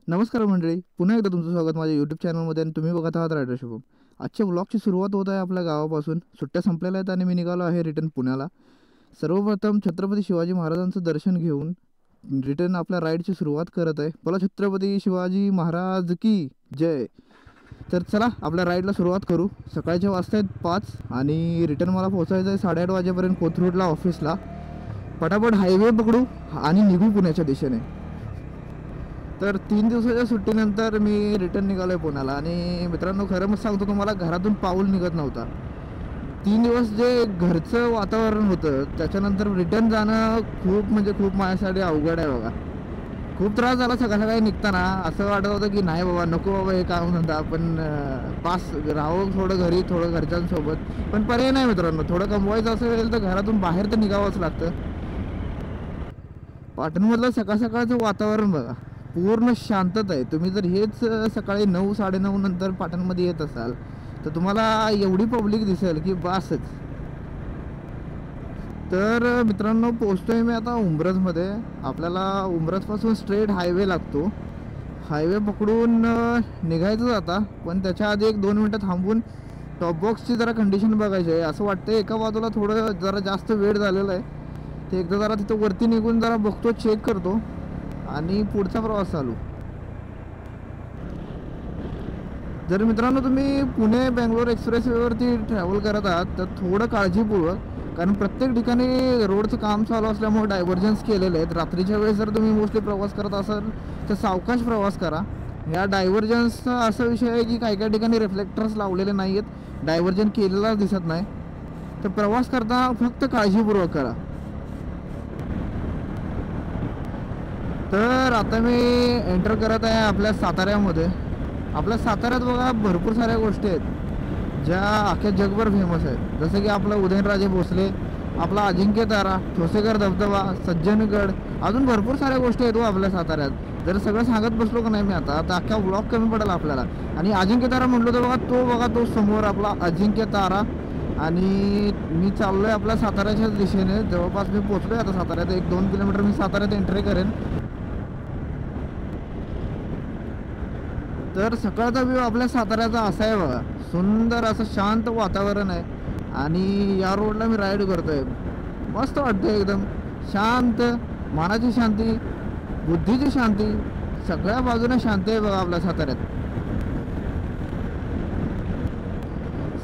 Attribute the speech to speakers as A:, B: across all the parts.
A: नमस्कार मंडळी, पुन्हा एकदा तुमचं स्वागत माझ्या यूट्यूब चॅनलमध्ये आणि तुम्ही बघत आहात रायडर शुभम. आजच्या व्लॉगची सुरुवात होत आहे आपल्या गावापासून. सुट्ट्या संपलेल्या आहेत आणि मी निघालो आहे रिटर्न पुण्याला. सर्वप्रथम छत्रपती शिवाजी महाराजांचं दर्शन घेऊन रिटर्न आपल्या राईडची सुरुवात करत आहे. बोला छत्रपती शिवाजी महाराज की जय. तर चला आपल्या राईडला सुरुवात करू. सकाळचे वाजता आहेत 5 आणि रिटर्न मला पोहोचायचं आहे 8:30 वाजेपर्यंत कोथरूडला ऑफिसला. पटापट हायवे पकडू आणि निघू पुण्याच्या दिशेने. तर 3 दिवसाच्या सुट्टीनंतर मी रिटर्न निघालो आहे पुण्याला आणि मित्रांनो खरं मग सांगतो तुम्हाला, घरातून पाऊल निघत नव्हता. 3 दिवस जे घरचं वातावरण होतं त्याच्यानंतर रिटर्न जाणं खूप म्हणजे खूप माझ्यासाठी अवघड आहे बघा. खूप त्रास झाला सकाळ सकाळी निघताना. असं वाटत होतं की नाही बाबा, नको बाबा हे काम धंदा, आपण पास राहावं थोडं घरी, थोडं घरच्यांसोबत. पण पर्याय नाही मित्रांनो, थोडं कमवायचं असेल तर घरातून बाहेर तर निघावंच लागतं. पाटणमधलं सकाळ सकाळचं वातावरण बघा, पूर्ण शांतता आहे. तुम्ही जर हेच सकाळी 9 9:30 नंतर पाटणमध्ये येत असाल तर तुम्हाला एवढी पब्लिक दिसेल की बासच. तर मित्रांनो पोचतोय मी आता उंब्रजमध्ये. आपल्याला उंब्रजपासून स्ट्रेट हायवे लागतो. हायवे पकडून निघायचं आता, पण त्याच्या आधी 1-2 मिनटं थांबून टॉप बॉक्सची जरा कंडिशन बघायची आहे. असं वाटतं एका बाजूला थोडं जरा जास्त वेळ झालेला आहे. ते एकदा जरा तिथं वरती निघून जरा बघतो, चेक करतो आणि पुढचा प्रवास चालू. जर मित्रांनो तुम्ही पुणे बेंगलोर एक्सप्रेसवेवरती ट्रॅव्हल करत आहात तर थोडं काळजीपूर्वक, कारण प्रत्येक ठिकाणी रोडचं काम चालू असल्यामुळे डायव्हर्जन्स केलेले आहेत. रात्रीच्या वेळेस जर तुम्ही मोस्टली प्रवास करत असाल तर सावकाश प्रवास करा. या डायव्हर्जन्सचा असा विषय आहे की काही काही ठिकाणी रिफ्लेक्टर्स लावलेले नाही आहेत, डायव्हर्जन केलेला दिसत नाही. तर प्रवास करता फक्त काळजीपूर्वक करा. तर आता मी एंटर करत आहे आपल्या साताऱ्यामध्ये. आपल्या साताऱ्यात बघा भरपूर साऱ्या गोष्टी आहेत ज्या अख्ख्या जगभर फेमस आहेत. जसं की आपलं उदयनराजे भोसले, आपला अजिंक्य तारा, ठोसेघर धबधबा, सज्जनगड, अजून भरपूर साऱ्या गोष्टी आहेत आपल्या साताऱ्यात. जर सगळं सांगत बसलो का नाही मी आता तर अख्खा ब्लॉग कमी पडेल आपल्याला. आणि अजिंक्य तारा म्हटलं तर बघा तो समोर आपला अजिंक्य तारा. आणि मी चाललो आहे आपल्या साताऱ्याच्या दिशेने. जवळपास मी पोचलो आहे आता साताऱ्यात. 1-2 किलोमीटर मी साताऱ्यात एंट्री करेन. तर सकाळचा व्ह्यू आपल्या साताऱ्याचा असा आहे बघा, सुंदर असं शांत वातावरण आहे. आणि या रोडला मी राईड करतोय, मस्त वाटतं एकदम शांत. मनाची शांती, बुद्धीची शांती, सगळ्या बाजूने शांती आहे बघा आपल्या साताऱ्यात.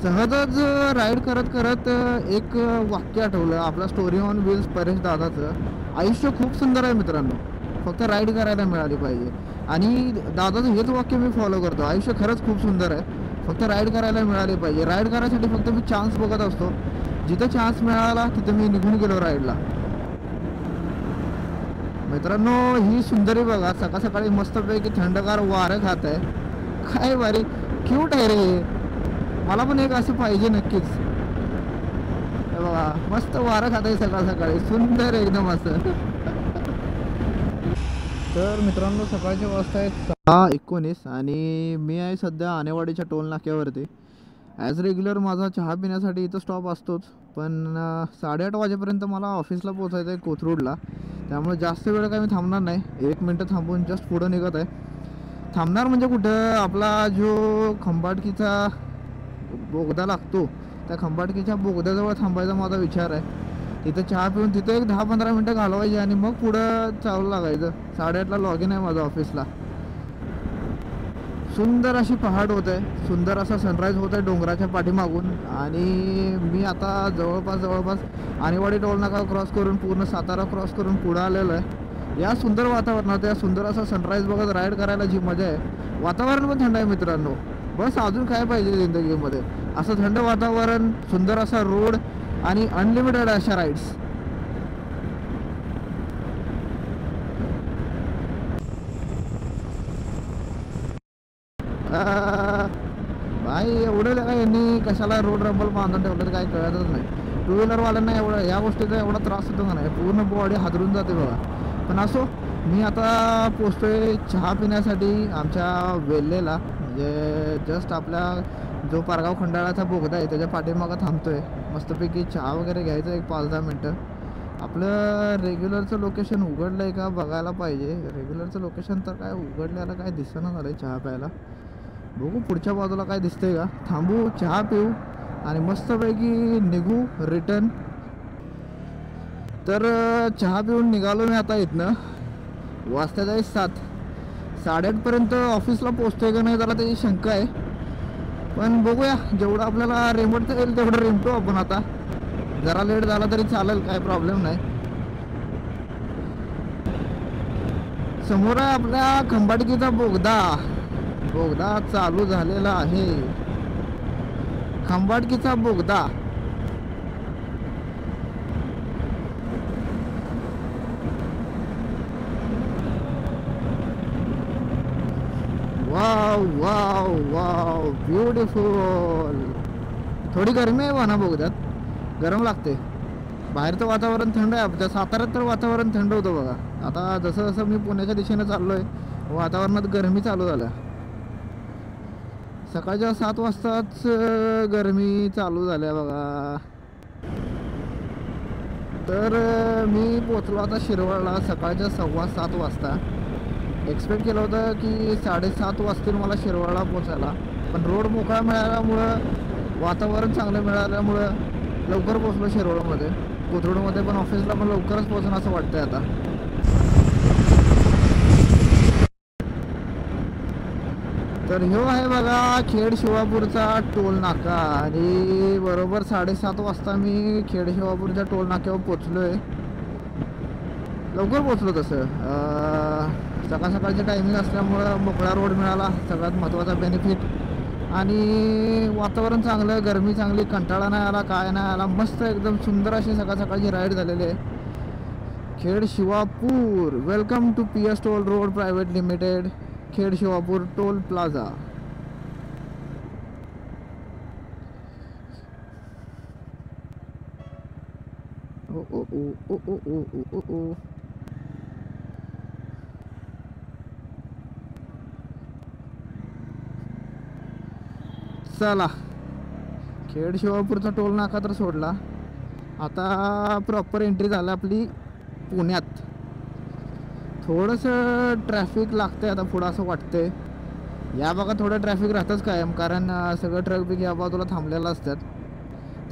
A: सहजच राईड करत करत एक वाक्य आठवलं, आपला स्टोरी ऑन व्हील्स परेश दादाचं. आयुष्य खूप सुंदर आहे मित्रांनो, फक्त राईड करायला मिळाली पाहिजे. आणि दादाचं हेच वाक्य मी फॉलो करतो. आयुष्य खरंच खूप सुंदर आहे, फक्त राईड करायला मिळाली पाहिजे. राईड करायसाठी फक्त मी चान्स बघत असतो. जिथं चान्स मिळाला तिथं मी निघून गेलो राईडला. मित्रांनो ही सुंदरी बघा, सकाळ सकाळी मस्तपैकी थंडगार वारं खात आहे. काय भारी क्यूट आहे रे. मला पण एक असं पाहिजे नक्कीच. हे बघा मस्त वारं खात आहे सकाळ सकाळी, सुंदर एकदम असं. तर मित्रांनो सकाळचे वाजता आहेत 6:19 आणि मी आहे सध्या आनेवाडीच्या टोल नाक्यावरती. ॲज रेग्युलर माझा चहा पिण्यासाठी इथं स्टॉप असतोच, पण 8:30 वाजेपर्यंत मला ऑफिसला पोचायचं आहे कोथरूडला. त्यामुळे जास्त वेळ काय मी थांबणार नाही. 1 मिनटं थांबून जस्ट पुढं निघत आहे. थांबणार म्हणजे कुठं, आपला जो खंबाटकीचा बोगदा लागतो त्या खंबाटकीच्या बोगद्याजवळ थांबायचा माझा विचार आहे. तिथं चहा पिऊन तिथं एक 10-15 मिनटं घालवायची आणि मग पुढं चालू लागायचं. 8:30ला लॉग इन आहे माझं ऑफिसला. सुंदर अशी पहाड होत आहे, सुंदर असा सनराईज होत आहे डोंगराच्या पाठीमागून. आणि मी आता जवळपास आणेवाडी टोल नाका क्रॉस करून पूर्ण सातारा क्रॉस करून पुढं आलेलो आहे. या सुंदर वातावरणात या सुंदर असा सनराईज बघत राईड करायला जी मजा आहे. वातावरण पण थंड आहे मित्रांनो, बस अजून काय पाहिजे जिंदगीमध्ये. असं थंड वातावरण, सुंदर असा रोड आणि अनलिमिटेड अशा राईड्स. भाई एवढं काय यांनी कशाला रोड रंबल बांधून ठेवलं तर काय कळतच नाही. टू व्हीलरवाल्यांना एवढं या गोष्टीचा एवढा त्रास होतो का नाही, पूर्ण बॉडी हादरून जाते बघा. पण असो, मी आता पोचतोय चहा पिण्यासाठी आमच्या वेल्हेला. म्हणजे जस्ट आपल्या जो पारगाव खंडाळाचा बोगदा आहे त्याच्या पाठीमागं थांबतोय. मस्तपैकी चहा वगैरे घ्यायचं एक 5-10 मिनटं आपलं रेग्युलरचं लोकेशन उघडलं आहे का बघायला पाहिजे. रेग्युलरचं लोकेशन तर काय उघडल्याला काय दिसेना झालं आहे चहा प्यायला. बघू पुढच्या बाजूला काय दिसतंय का. थांबू, चहा पिऊ आणि मस्तपैकी निघू रिटर्न. तर चहा पिऊन निघालो मी आता इथनं. वाजता जाईल 7:30पर्यंत ऑफिसला पोचतोय का नाही त्याला त्याची शंका आहे. पण बघूया, जेवढं आपल्याला रेमोटचं येईल तेवढं रेमटो आपण. आता जरा लेट झाला तरी चालेल, काय प्रॉब्लेम नाही. समोर आहे आपल्या खंबाटकीचा बोगदा चालू झालेला आहे. खंबाटकीचा बोगदा. Wow wow wow beautiful. थोडी गरमी आहे वाना बोगद्यात, गरम लागते. बाहेरचं वातावरण थंड आहे. आपल्या साताऱ्यात तर वातावरण थंड होतं बघा. आता जसं जसं मी पुण्याच्या दिशेने चाललो आहे वातावरणात गरमी चालू झाल्या. सकाळच्या 7 वाजताच गरमी चालू झाल्या बघा. तर मी पोचलो आता शिरवळला सकाळच्या 7:15 वाजता. एक्सपेक्ट केलं होतं की 7:30 वाजतील मला शिरवळला पोचायला, पण रोड मोकळा मिळाल्यामुळं, वातावरण चांगलं मिळाल्यामुळं लवकर पोचलो शिरवळमध्ये. कोथरूडमध्ये पण ऑफिसला पण लवकरच पोचणं असं वाटतंय आता. तर ह्यो आहे बघा खेड शिवापूरचा टोल नाका. आणि बरोबर 7:30 वाजता मी खेड शिवापूरच्या टोल नाक्यावर पोचलोय. लवकर पोचलो तसं. सकाळ सकाळचे टायमिंग असल्यामुळं मोकळा रोड मिळाला, सगळ्यात महत्त्वाचा बेनिफिट. आणि वातावरण चांगलं, गरमी चांगली, कंटाळा नाही आला, काय नाही आला. मस्त एकदम सुंदर अशी सकाळ सकाळची राईड झालेली आहे. Khed Shivapur. Welcome to PS toll road private limited, Khed Shivapur toll plaza. ओ ओ ओ ओ ओ ओ ओ ओ. चला, खेड शिवापूरचा टोल नाका तर सोडला. आता प्रॉपर एंट्री झाला आपली पुण्यात. थोडंसं ट्रॅफिक लागतंय आता पुढं असं वाटतंय. या बघा थोडं ट्रॅफिक राहतंच कायम, कारण सगळं ट्रक बिक या बाजूला थांबलेलं असतात.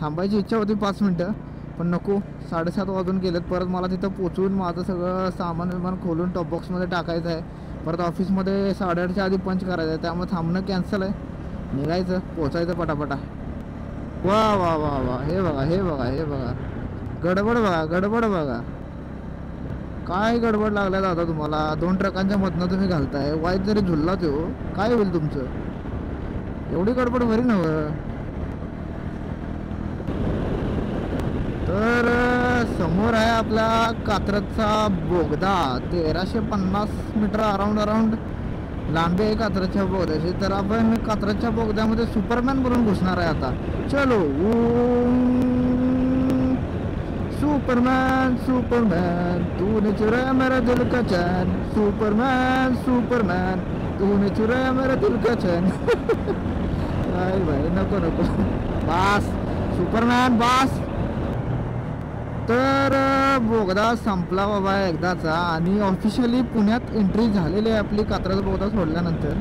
A: थांबायची इच्छा होती 5 मिनटं, पण नको. 7:30 वाजून गेलेत. परत मला तिथं पोचून माझं सगळं सामान खोलून टॉप बॉक्समध्ये टाकायचं आहे. परत ऑफिसमध्ये 8:30च्या आधी पंच करायचं आहे. त्यामुळे थांबणं कॅन्सल आहे. निघायचं, पोचायचं पटापटा. वा वा वा वा. हे बघा हे बघा हे बघा, गडबड बघा, गडबड बघा. काय गडबड लागल्या दादा तुम्हाला. 2 ट्रकांच्या मधनं तुम्ही घालताय. वाईट जरी झुलला तो काय होईल तुमचं. एवढी गडबड भरी नव्ह. तर समोर आहे आपला कात्रजचा बोगदा. 1350 मीटर अराउंड लांबी आहे कात्रजच्या बोगद्याची. तर आपण कात्रजच्या बोगद्यामध्ये सुपरमॅन बनून घुसणार आहे आता. चलो सुपरमॅन सुपरमॅन तूने चुराया मेरा दिल का चैन. सुपरमॅन सुपरमॅन तूने चुराया मेरा दिल का चैन. काय भाई, नको नको, बास सुपरमॅन बास. तर बोगदा संपला बाबा एकदाचा. आणि ऑफिशियली पुण्यात एंट्री झालेली आहे आपली कात्रज बोगदा सोडल्यानंतर.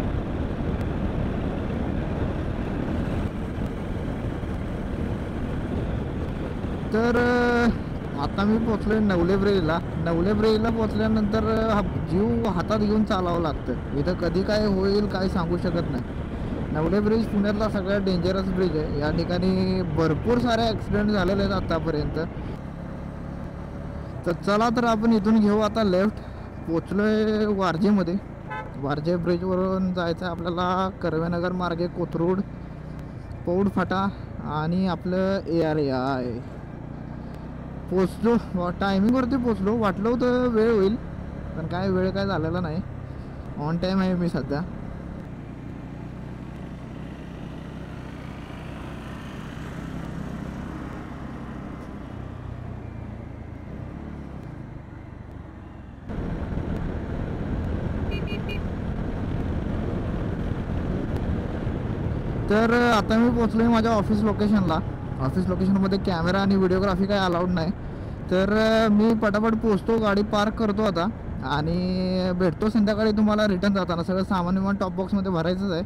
A: तर आता मी पोचलोय नवलेब्रेला. नवलेब्रेला पोचल्यानंतर जीव हातात घेऊन चालावं लागतं. इथं कधी काय होईल काय सांगू शकत नाही. नवले ब्रिज पुण्यातला सगळ्यात डेंजरस ब्रिज आहे. या ठिकाणी भरपूर सारे ॲक्सिडेंट झालेले आहेत आतापर्यंत. तर चला, तर आपण इथून घेऊ आता लेफ्ट. पोचलोय वारजेमध्ये. वारजे ब्रिजवरून जायचं आहे आपल्याला कर्वेनगर मार्गे कोथरूड, पौड फाटा आणि आपलं ARI. पोचलो, टायमिंगवरती पोचलो. वाटलं होतं वेळ होईल, पण काय वेळ काय झालेला नाही. ऑन टाईम आहे मी सध्या. तर आता मी पोचलो आहे माझ्या ऑफिस लोकेशनला. ऑफिस लोकेशनमध्ये कॅमेरा आणि व्हिडिओग्राफी काय अलाउड नाही. तर मी पटापट पोचतो, गाडी पार्क करतो आता आणि भेटतो संध्याकाळी तुम्हाला रिटर्न जाताना. सगळं सामान विमान टॉप बॉक्समध्ये भरायचंच आहे.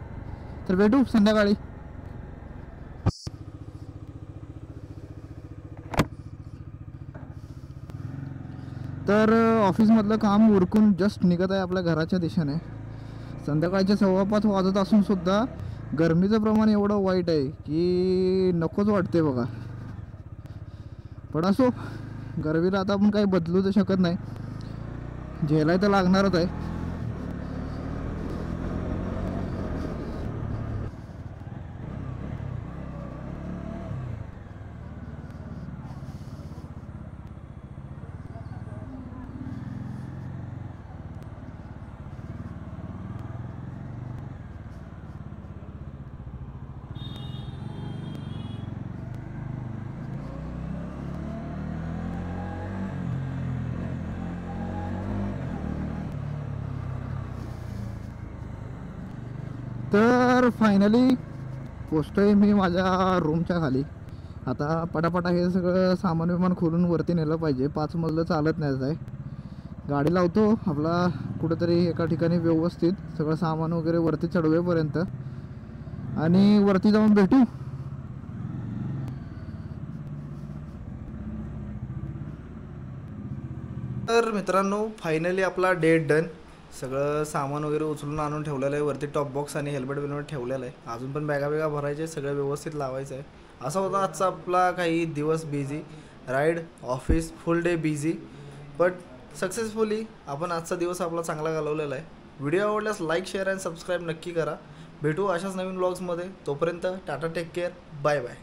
A: तर भेटू संध्याकाळी. तर ऑफिसमधलं काम उरकून जस्ट निघत आहे आपल्या घराच्या दिशेने. संध्याकाळचे 5:15 वाजत असून सुद्धा गरमीचं प्रमाण एवढं वाईट आहे की नकोच वाटते बघा. पण असो, गरमीला आता आपण काही बदलू तर शकत नाही, झेलाय तर लागणारच आहे. तर फायनली पोचतोय मी माझ्या रूमच्या खाली. आता पटापटा हे सगळं सामान विमान खोलून वरती नेलं पाहिजे. 5 मजलं चालत नाही आहे. गाडी लावतो आपला कुठंतरी एका ठिकाणी व्यवस्थित, सगळं सामान वगैरे वरती चढवेपर्यंत, आणि वरती जाऊन भेटू. तर मित्रांनो, फायनली आपला डेट डन. सगळं सामान वगैरे उचलून आणून ठेवलेलं आहे वरती. टॉप बॉक्स आणि हेल्मेट बिल्मेट ठेवलेलं आहे. अजून पण बॅगा भरायचे, सगळं व्यवस्थित लावायचं आहे. असा होता आजचा आपला काही दिवस busy ride, office full day busy, but successfully आपण आजचा दिवस आपला चांगला घालवलेला आहे. व्हिडिओ आवडल्यास लाईक, शेअर आणि सबस्क्राईब नक्की करा. भेटू अशाच नवीन व्लॉग्समध्ये. तोपर्यंत टाटा, टेक केअर, बाय बाय.